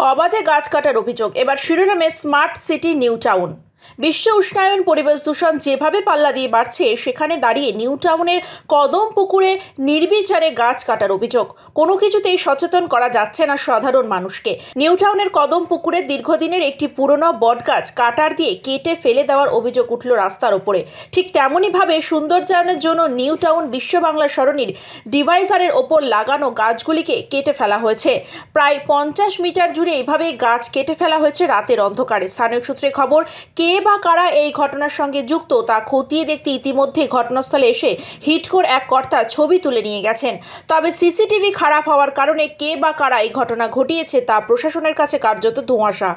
অবাধে গাছ কাটার অভিযোগ। এবার শিরোনামে স্মার্ট সিটি নিউ টাউন। বিশ্ব উষ্ণায়ন, পরিবেশ দূষণ যেভাবে পাল্লা দিয়ে বাড়ছে, সেখানে দাঁড়িয়ে নিউ টাউনের কদম পুকুরে নির্বিচারে গাছ কাটার অভিযোগ। কোনো কিছুতেই সচেতন করা যাচ্ছে না সাধারণ মানুষকে। নিউ টাউনের কদম পুকুরে দীর্ঘদিনের একটি পুরনো বটগাছ কাটার দিয়ে কেটে ফেলে দেওয়ার অভিযোগ উঠল রাস্তার ওপরে। ঠিক তেমনইভাবে সৌন্দর্যায়নের জন্য নিউ টাউন বিশ্ব বাংলা সরণির ডিভাইজারের ওপর লাগানো গাছগুলিকে কেটে ফেলা হয়েছে। প্রায় 50 মিটার জুড়ে এইভাবে গাছ কেটে ফেলা হয়েছে রাতের অন্ধকারে। স্থানীয় সূত্রে খবর, কে বা কারা এই ঘটনার সঙ্গে যুক্ত তা খতিয়ে দেখতে ইতিমধ্যে ঘটনাস্থলে এসে হিটকোর এক কর্তা ছবি তুলে নিয়ে গেছেন। তবে সিসিটিভি খারাপ হওয়ার কারণে কে বা কারা এই ঘটনা ঘটিয়েছে তা প্রশাসনের কাছে কার্যত ধোঁয়াশা।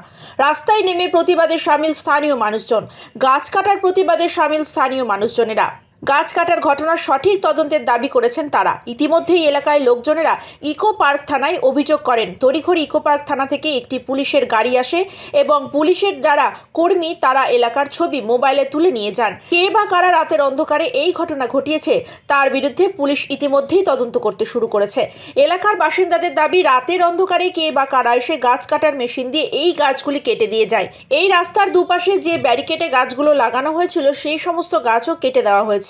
রাস্তায় নেমে প্রতিবাদে সামিল স্থানীয় মানুষজন। গাছ কাটার প্রতিবাদে সামিল স্থানীয় মানুষজনেরা। গাছ কাটার ঘটনার সঠিক তদন্তের দাবি করেছেন তারা। ইতিমধ্যেই এলাকায় লোকজনেরা ইকো পার্ক থানায় অভিযোগ করেন। তড়িঘড়ি ইকো পার্ক থানা থেকে একটি পুলিশের গাড়ি আসে এবং পুলিশের যারা কর্মী তারা এলাকার ছবি মোবাইলে তুলে নিয়ে যান। কে বা কারা রাতের অন্ধকারে এই ঘটনা ঘটিয়েছে তার বিরুদ্ধে পুলিশ ইতিমধ্যেই তদন্ত করতে শুরু করেছে। এলাকার বাসিন্দাদের দাবি, রাতের অন্ধকারে কে বা কারা এসে গাছ কাটার মেশিন দিয়ে এই গাছগুলি কেটে দিয়ে যায়। এই রাস্তার দুপাশে যে ব্যারিকেডে গাছগুলো লাগানো হয়েছিল সেই সমস্ত গাছও কেটে দেওয়া হয়েছে।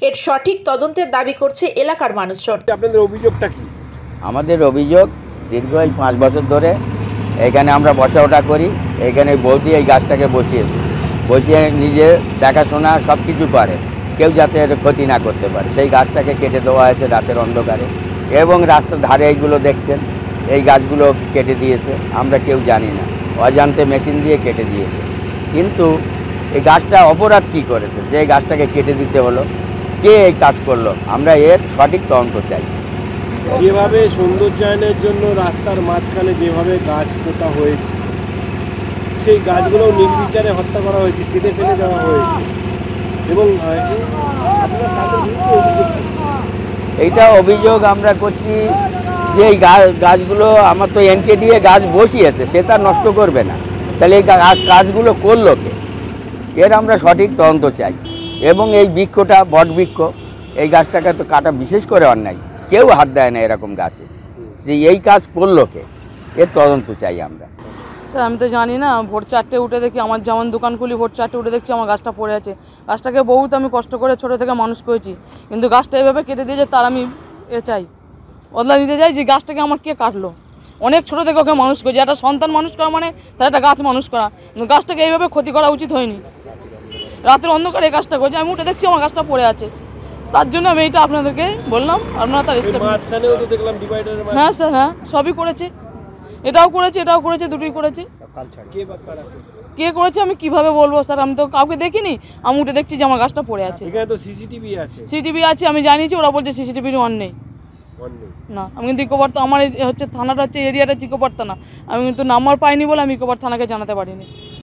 এর সঠিক তদন্তের দাবি করছে এলাকার মানুষজন। আপনাদের অভিযোগটা কি? আমাদের অভিযোগ, দীর্ঘ 5 বছর ধরে এখানে আমরা বসা ওঠা করি। এখানে বৌদি এই গাছটাকে বসিয়ে নিজে দেখাশোনা সব কিছু করে, কেউ যাতে এর ক্ষতি না করতে পারে। সেই গাছটাকে কেটে দেওয়া হয়েছে রাতের অন্ধকারে, এবং রাস্তার ধারে এইগুলো দেখছেন, এই গাছগুলো কেটে দিয়েছে। আমরা কেউ জানি না, অজান্তে মেশিন দিয়ে কেটে দিয়েছে। কিন্তু এই গাছটা অপরাধ কী করেছে যে এই গাছটাকে কেটে দিতে হলো? কে এই কাজ করলো? আমরা এর সঠিক তদন্ত চাই। যেভাবে সৌন্দর্যায়নের জন্য রাস্তার মাঝখানে যেভাবে গাছ পোতা হয়েছে, সেই গাছগুলো নির্বিচারে হত্যা করা হয়েছে, কেটে ফেলে দেওয়া হয়েছে, এবং আপনারা তাদের বিরুদ্ধে অভিযোগ করছেন। এইটা অভিযোগ আমরা করছি যে এই গাছগুলো আমার তো এনকে দিয়ে গাছ বসিয়েছে, সে তার নষ্ট করবে না, তাহলে এই কাজগুলো করলো কে? এর আমরা সঠিক তদন্ত চাই। এবং এই বৃক্ষটা বট বৃক্ষ, এই গাছটাকে তো কাটা বিশেষ করে অন্যায়, কেউ হাত দেয় না এরকম গাছে। যে এই কাজ করলো কে, এর তদন্ত চাই আমরা। স্যার আমি তো জানি না, ভোর 4টে উঠে দেখি, আমার যেমন দোকান খুলি ভোর 4টে উঠে দেখছি আমার গাছটা পড়ে আছে। গাছটাকে বহুত আমি কষ্ট করে ছোটো থেকে মানুষ করেছি, কিন্তু গাছটা এভাবে কেটে দিয়েছে, তার আমি চাই বদলা নিতে চাই যে গাছটাকে আমার কে কাটলো। অনেক ছোটো থেকে ওকে মানুষ করেছি, একটা সন্তান মানুষ করা মানে স্যার একটা গাছ মানুষ করা, কিন্তু গাছটাকে এইভাবে ক্ষতি করা উচিত হয়নি। রাতের অন্ধকারে এই কাজটা করেছি, আমি উঠে দেখছি আমার গাছটা পড়ে আছে, তার জন্য আমি এইটা আপনাদেরকে বললাম। আপনারা তার হ্যাঁ স্যার, হ্যাঁ সবই করেছে, এটাও করেছে এটাও করেছে, দুটোই করেছে। কে করেছে আমি কিভাবে বলবো স্যার, আমি তো কাউকে দেখিনি, আমি উঠে দেখছি যে আমার গাছটা পড়ে আছে। এখানে তো সিসিটিভি আছে। সিসিটিভি আছে, আমি জানিয়েছি, ওরা বলছে সিসিটিভি অন নেই। না, আমি কিন্তু ইকোপার, আমার হচ্ছে থানাটা হচ্ছে এরিয়াটা ইকোপার থানা, আমি কিন্তু নাম্বার পাইনি বলে আমি ইকোপার থানাকে জানাতে পারিনি।